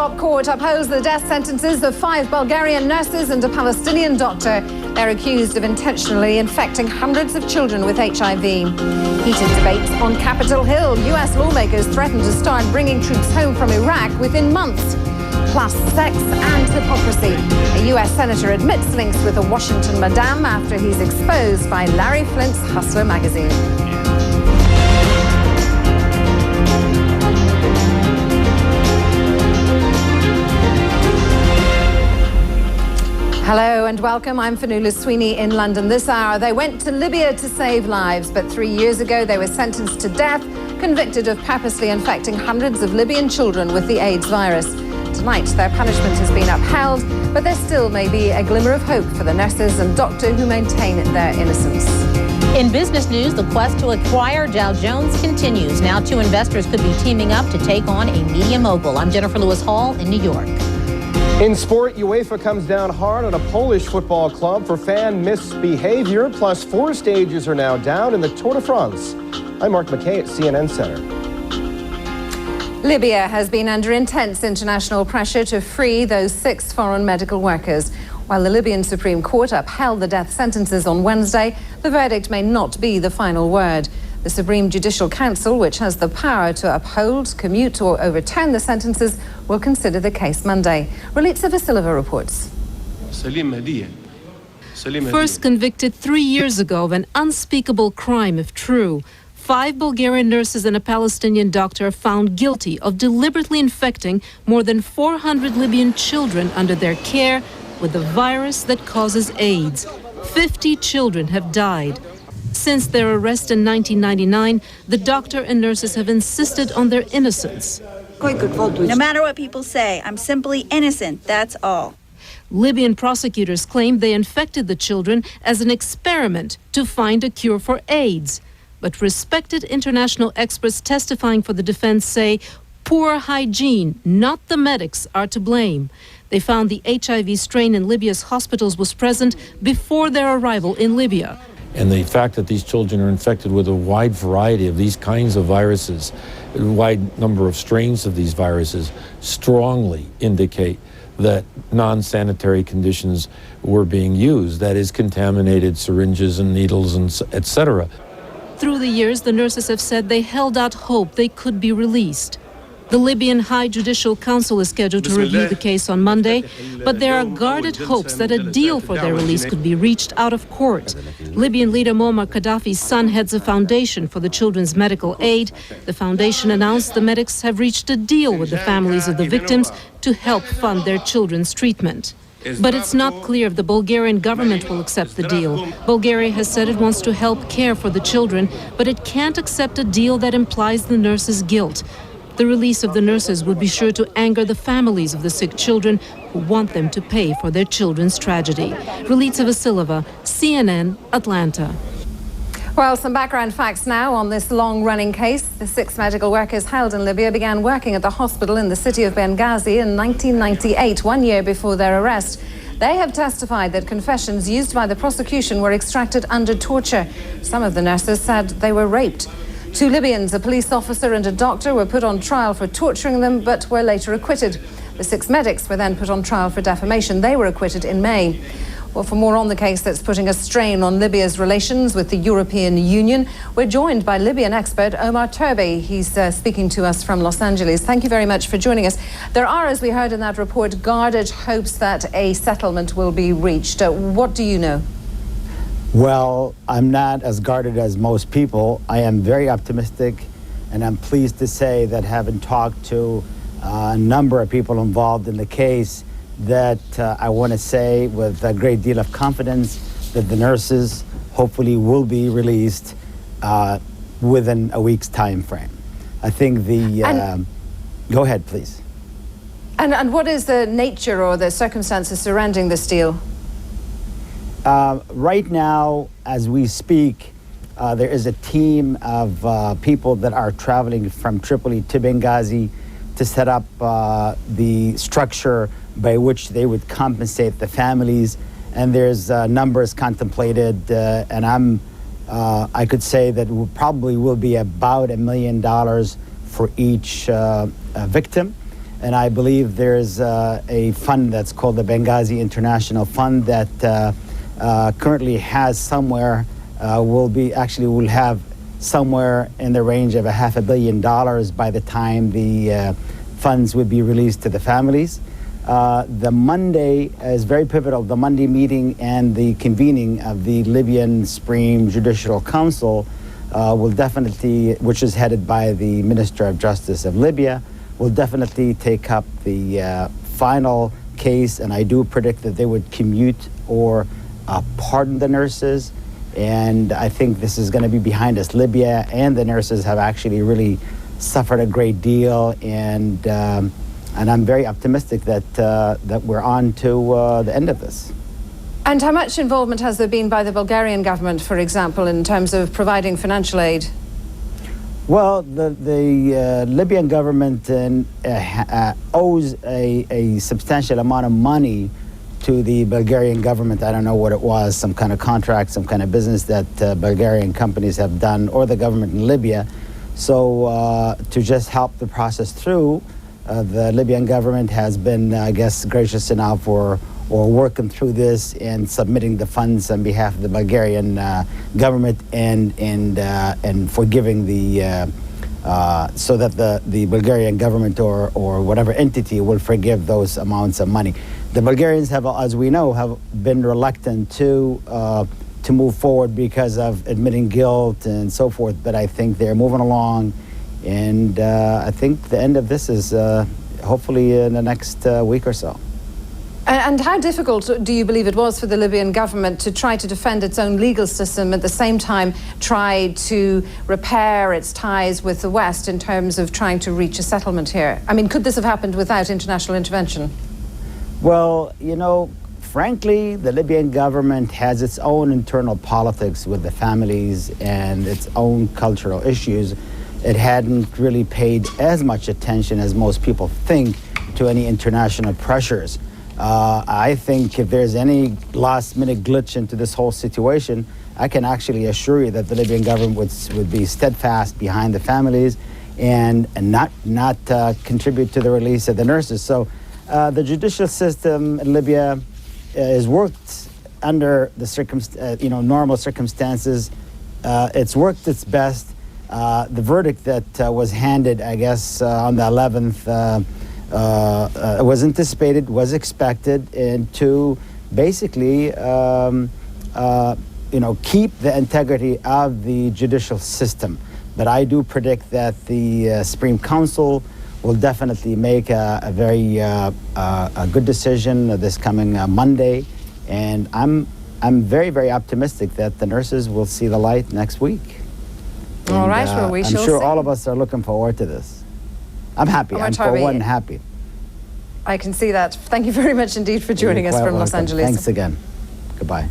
top court upholds the death sentences of 5 Bulgarian nurses and a Palestinian doctor. They're accused of intentionally infecting hundreds of children with HIV. Heated debates on Capitol Hill. US lawmakers threaten to start bringing troops home from Iraq within months. Plus sex and hypocrisy. A US senator admits links with a Washington madame after he's exposed by Larry Flint's Hustler magazine. Hello and welcome. I'm Fionnuala Sweeney in London. This hour, they went to Libya to save lives, but 3 years ago they were sentenced to death, convicted of purposely infecting hundreds of Libyan children with the AIDS virus. Tonight, their punishment has been upheld, but there still may be a glimmer of hope for the nurses and doctor who maintain their innocence. In business news, the quest to acquire Dow Jones continues. Now 2 investors could be teaming up to take on a media mogul. I'm Jennifer Lewis Hall in New York. In sport, UEFA comes down hard on a Polish football club for fan misbehavior, plus 4 stages are now down in the Tour de France. I'm Mark McKay at CNN Center. Libya has been under intense international pressure to free those 6 foreign medical workers. While the Libyan Supreme Court upheld the death sentences on Wednesday, the verdict may not be the final word. The Supreme Judicial Council, which has the power to uphold, commute or overturn the sentences, will consider the case Monday. Relitsa Vasilova reports. First convicted 3 years ago of an unspeakable crime, if true. 5 Bulgarian nurses and a Palestinian doctor found guilty of deliberately infecting more than 400 Libyan children under their care with the virus that causes AIDS. 50 children have died. Since their arrest in 1999, the doctor and nurses have insisted on their innocence. No matter what people say, I'm simply innocent, that's all. Libyan prosecutors claim they infected the children as an experiment to find a cure for AIDS. But respected international experts testifying for the defense say poor hygiene, not the medics, are to blame. They found the HIV strain in Libya's hospitals was present before their arrival in Libya. And the fact that these children are infected with a wide variety of these kinds of viruses, a wide number of strains of these viruses, strongly indicate that non-sanitary conditions were being used, that is, contaminated syringes and needles, and etc. Through the years, the nurses have said they held out hope they could be released. The Libyan High Judicial Council is scheduled to review the case on Monday, but there are guarded hopes that a deal for their release could be reached out of court. Libyan leader Muammar Gaddafi's son heads a foundation for the children's medical aid. The foundation announced the medics have reached a deal with the families of the victims to help fund their children's treatment. But it's not clear if the Bulgarian government will accept the deal. Bulgaria has said it wants to help care for the children, but it can't accept a deal that implies the nurses' guilt. The release of the nurses would be sure to anger the families of the sick children who want them to pay for their children's tragedy. Relitsa Vasilova, CNN, Atlanta. Well, some background facts now on this long-running case. The 6 medical workers held in Libya began working at the hospital in the city of Benghazi in 1998, 1 year before their arrest. They have testified that confessions used by the prosecution were extracted under torture. Some of the nurses said they were raped. 2 Libyans, a police officer and a doctor, were put on trial for torturing them, but were later acquitted. The 6 medics were then put on trial for defamation. They were acquitted in May. Well, for more on the case that's putting a strain on Libya's relations with the European Union, we're joined by Libyan expert Omar Turbi. He's speaking to us from Los Angeles. Thank you very much for joining us. There are, as we heard in that report, guarded hopes that a settlement will be reached. What do you know? Well, I'm not as guarded as most people. I am very optimistic, and I'm pleased to say that having talked to a number of people involved in the case, that I want to say with a great deal of confidence that the nurses hopefully will be released within a week's time frame. I think the... go ahead, please. And what is the nature or the circumstances surrounding this deal? Right now, as we speak, there is a team of people that are traveling from Tripoli to Benghazi to set up the structure by which they would compensate the families. And there's numbers contemplated, and I could say that it probably will be about $1 million for each victim. And I believe there's a fund that's called the Benghazi International Fund that currently has somewhere, will have somewhere in the range of $500 million by the time the funds would be released to the families. The Monday is very pivotal. The Monday meeting and the convening of the Libyan Supreme Judicial Council will definitely, which is headed by the Minister of Justice of Libya, will definitely take up the final case, and I do predict that they would commute or pardon the nurses. And I think this is going to be behind us. Libya and the nurses have actually really suffered a great deal, and I'm very optimistic that we're on to the end of this. And how much involvement has there been by the Bulgarian government, for example, in terms of providing financial aid? Well, the Libyan government owes a substantial amount of money to the Bulgarian government. I don't know what it was, some kind of contract, some kind of business that Bulgarian companies have done, or the government in Libya. So to just help the process through, the Libyan government has been, I guess, gracious enough or working through this and submitting the funds on behalf of the Bulgarian government and forgiving the so that the Bulgarian government or whatever entity will forgive those amounts of money. The Bulgarians have, as we know, have been reluctant to move forward because of admitting guilt and so forth, but I think they're moving along, and I think the end of this is hopefully in the next week or so. And how difficult do you believe it was for the Libyan government to try to defend its own legal system, at the same time try to repair its ties with the West in terms of trying to reach a settlement here? I mean, could this have happened without international intervention? Well, you know, frankly, the Libyan government has its own internal politics with the families and its own cultural issues. It hadn't really paid as much attention as most people think to any international pressures. I think if there's any last-minute glitch into this whole situation, I can actually assure you that the Libyan government would be steadfast behind the families and not contribute to the release of the nurses. So the judicial system in Libya is worked under the normal circumstances. It's worked its best. The verdict that was handed, I guess, on the 11th. Was anticipated, was expected, and to basically, keep the integrity of the judicial system. But I do predict that the Supreme Council will definitely make a very good decision this coming Monday, and I'm very, very optimistic that the nurses will see the light next week. All right, well, we shall see. I'm sure all of us are looking forward to this. I'm happy. Omar, I'm for one happy. I can see that. Thank you very much indeed for joining us from Los Angeles. Thanks again. Goodbye.